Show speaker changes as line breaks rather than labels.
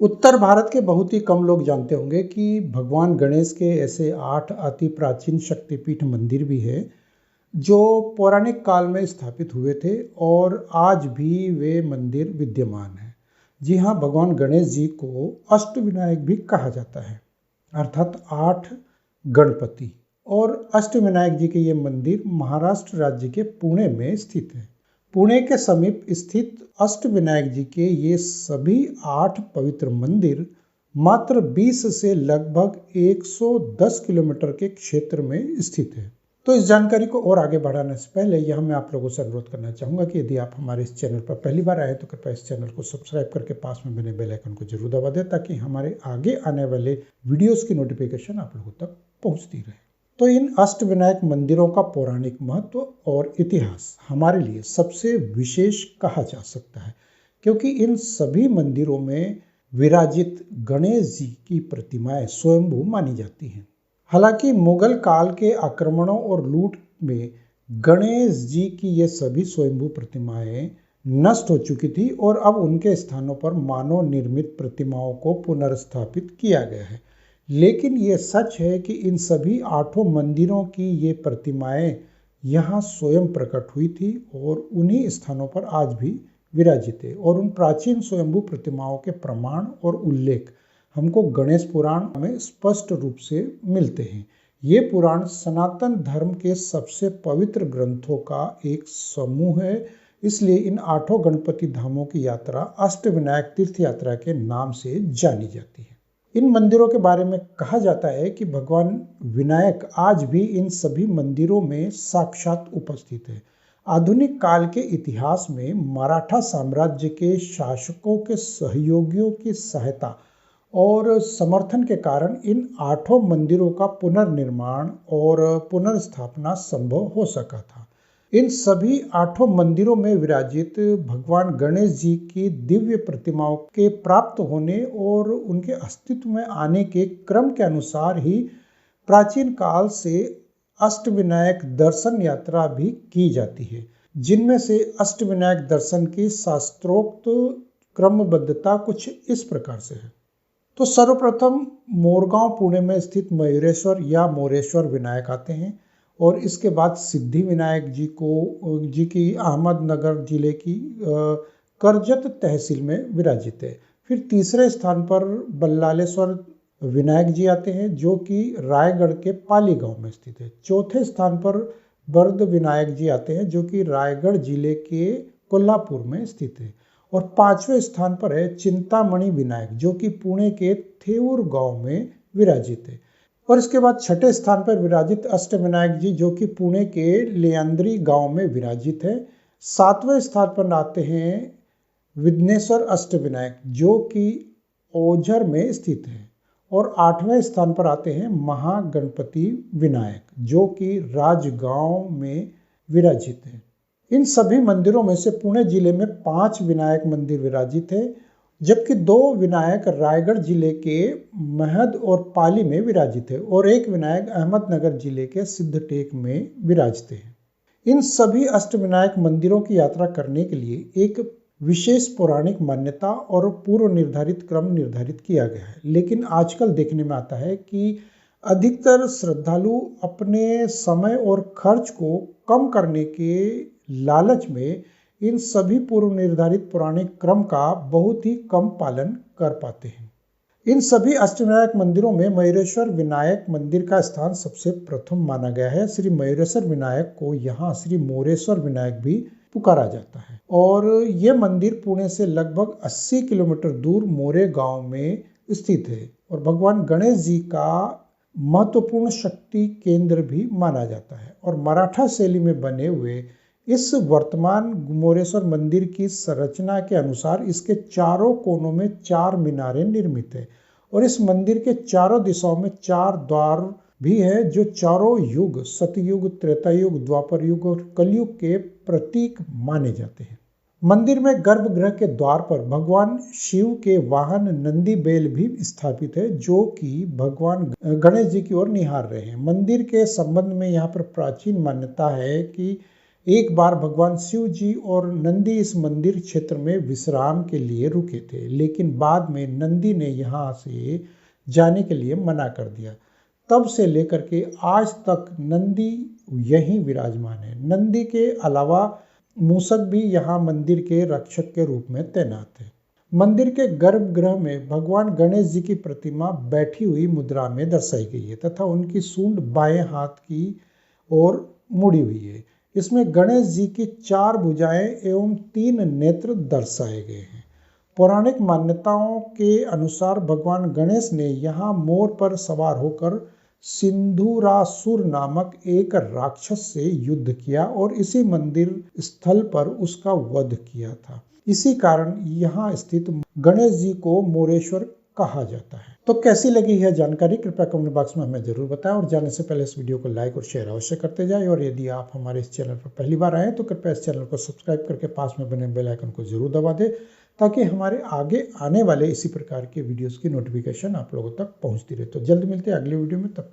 उत्तर भारत के बहुत ही कम लोग जानते होंगे कि भगवान गणेश के ऐसे 8 अति प्राचीन शक्तिपीठ मंदिर भी हैं जो पौराणिक काल में स्थापित हुए थे और आज भी वे मंदिर विद्यमान हैं। जी हाँ, भगवान गणेश जी को अष्टविनायक भी कहा जाता है, अर्थात 8 गणपति। और अष्टविनायक जी के ये मंदिर महाराष्ट्र राज्य के पुणे में स्थित है। पुणे के समीप स्थित अष्टविनायक जी के ये सभी 8 पवित्र मंदिर मात्र 20 से लगभग 110 किलोमीटर के क्षेत्र में स्थित है। तो इस जानकारी को और आगे बढ़ाने से पहले यहाँ मैं आप लोगों से अनुरोध करना चाहूँगा कि यदि आप हमारे इस चैनल पर पहली बार आए तो कृपया इस चैनल को सब्सक्राइब करके पास में बने बेल आइकन को जरूर दबा दें ताकि हमारे आगे आने वाले वीडियोस की नोटिफिकेशन आप लोगों तक पहुँचती रहे। तो इन अष्टविनायक मंदिरों का पौराणिक महत्व और इतिहास हमारे लिए सबसे विशेष कहा जा सकता है, क्योंकि इन सभी मंदिरों में विराजित गणेश जी की प्रतिमाएं स्वयंभू मानी जाती हैं। हालांकि मुगल काल के आक्रमणों और लूट में गणेश जी की ये सभी स्वयंभू प्रतिमाएं नष्ट हो चुकी थी और अब उनके स्थानों पर मानव निर्मित प्रतिमाओं को पुनर्स्थापित किया गया है। लेकिन ये सच है कि इन सभी 8 मंदिरों की ये प्रतिमाएं यहाँ स्वयं प्रकट हुई थी और उन्हीं स्थानों पर आज भी विराजित है। और उन प्राचीन स्वयंभू प्रतिमाओं के प्रमाण और उल्लेख हमको गणेश पुराण में स्पष्ट रूप से मिलते हैं। ये पुराण सनातन धर्म के सबसे पवित्र ग्रंथों का एक समूह है, इसलिए इन 8 गणपति धामों की यात्रा अष्टविनायक तीर्थ यात्रा के नाम से जानी जाती है। इन मंदिरों के बारे में कहा जाता है कि भगवान विनायक आज भी इन सभी मंदिरों में साक्षात उपस्थित है। आधुनिक काल के इतिहास में मराठा साम्राज्य के शासकों के सहयोगियों की सहायता और समर्थन के कारण इन 8 मंदिरों का पुनर्निर्माण और पुनर्स्थापना संभव हो सका था। इन सभी 8 मंदिरों में विराजित भगवान गणेश जी की दिव्य प्रतिमाओं के प्राप्त होने और उनके अस्तित्व में आने के क्रम के अनुसार ही प्राचीन काल से अष्टविनायक दर्शन यात्रा भी की जाती है, जिनमें से अष्टविनायक दर्शन की शास्त्रोक्त क्रमबद्धता कुछ इस प्रकार से है। तो सर्वप्रथम मोरगांव पुणे में स्थित मयूरेश्वर या मोरेश्वर विनायक आते हैं और इसके बाद सिद्धि विनायक जी की अहमदनगर जिले की करजत तहसील में विराजित है। फिर तीसरे स्थान पर बल्लालेश्वर विनायक जी आते हैं जो कि रायगढ़ के पाली गांव में स्थित है। चौथे स्थान पर बर्द विनायक जी आते हैं जो कि रायगढ़ जिले के कोल्हापुर में स्थित है। और 5वें स्थान पर है चिंतामणि विनायक जो कि पुणे के थेऊर गांव में विराजित है। और इसके बाद 6ठे स्थान पर विराजित अष्टविनायक जी जो कि पुणे के लेयांद्री गांव में विराजित है। 7वें स्थान पर आते हैं विघ्नेश्वर अष्टविनायक जो कि ओझर में स्थित है। और 8वें स्थान पर आते हैं महागणपति विनायक जो कि राजगांव में विराजित है। इन सभी मंदिरों में से पुणे जिले में 5 विनायक मंदिर विराजित है, जबकि 2 विनायक रायगढ़ जिले के महद और पाली में विराजित है और 1 विनायक अहमदनगर जिले के सिद्धटेक में विराजते हैं। इन सभी अष्टविनायक मंदिरों की यात्रा करने के लिए एक विशेष पौराणिक मान्यता और पूर्व निर्धारित क्रम निर्धारित किया गया है, लेकिन आजकल देखने में आता है कि अधिकतर श्रद्धालु अपने समय और खर्च को कम करने के लालच में इन सभी पूर्व निर्धारित पौराणिक क्रम का बहुत ही कम पालन कर पाते हैं। इन सभी अष्टविनायक मंदिरों में मयूरेश्वर विनायक मंदिर का स्थान सबसे प्रथम माना गया है। श्री मयूरेश्वर विनायक को यहाँ श्री मोरेश्वर विनायक भी पुकारा जाता है और ये मंदिर पुणे से लगभग 80 किलोमीटर दूर मोरे गांव में स्थित है और भगवान गणेश जी का महत्वपूर्ण शक्ति केंद्र भी माना जाता है। और मराठा शैली में बने हुए इस वर्तमान मोरेश्वर मंदिर की संरचना के अनुसार इसके चारों कोनों में 4 मीनारें निर्मित है और इस मंदिर के चारों दिशाओं में 4 द्वार भी है जो चारों युग सतयुग, त्रेता युग, द्वापर युग और कलयुग के प्रतीक माने जाते हैं। मंदिर में गर्भगृह के द्वार पर भगवान शिव के वाहन नंदी बैल भी स्थापित है जो कि भगवान गणेश जी की ओर निहार रहे हैं। मंदिर के संबंध में यहाँ पर प्राचीन मान्यता है कि एक बार भगवान शिव जी और नंदी इस मंदिर क्षेत्र में विश्राम के लिए रुके थे, लेकिन बाद में नंदी ने यहाँ से जाने के लिए मना कर दिया। तब से लेकर के आज तक नंदी यहीं विराजमान है। नंदी के अलावा मूषक भी यहाँ मंदिर के रक्षक के रूप में तैनात है। मंदिर के गर्भगृह में भगवान गणेश जी की प्रतिमा बैठी हुई मुद्रा में दर्शाई गई है तथा उनकी सूंड बाएं हाथ की ओर मुड़ी हुई है। इसमें गणेश जी की 4 भुजाएं एवं 3 नेत्र दर्शाए गए हैं। पौराणिक मान्यताओं के अनुसार भगवान गणेश ने यहाँ मोर पर सवार होकर सिंधुरासुर नामक एक राक्षस से युद्ध किया और इसी मंदिर स्थल पर उसका वध किया था। इसी कारण यहाँ स्थित गणेश जी को मोरेश्वर कहा जाता है। तो कैसी लगी यह जानकारी कृपया कमेंट बॉक्स में हमें जरूर बताएं और जाने से पहले इस वीडियो को लाइक और शेयर अवश्य करते जाएं। और यदि आप हमारे इस चैनल पर पहली बार आए तो कृपया इस चैनल को सब्सक्राइब करके पास में बने बेल आइकन को जरूर दबा दें, ताकि हमारे आगे आने वाले इसी प्रकार के वीडियोस की नोटिफिकेशन आप लोगों तक पहुंचती रहे। तो जल्द मिलते हैं अगले वीडियो में, तब तक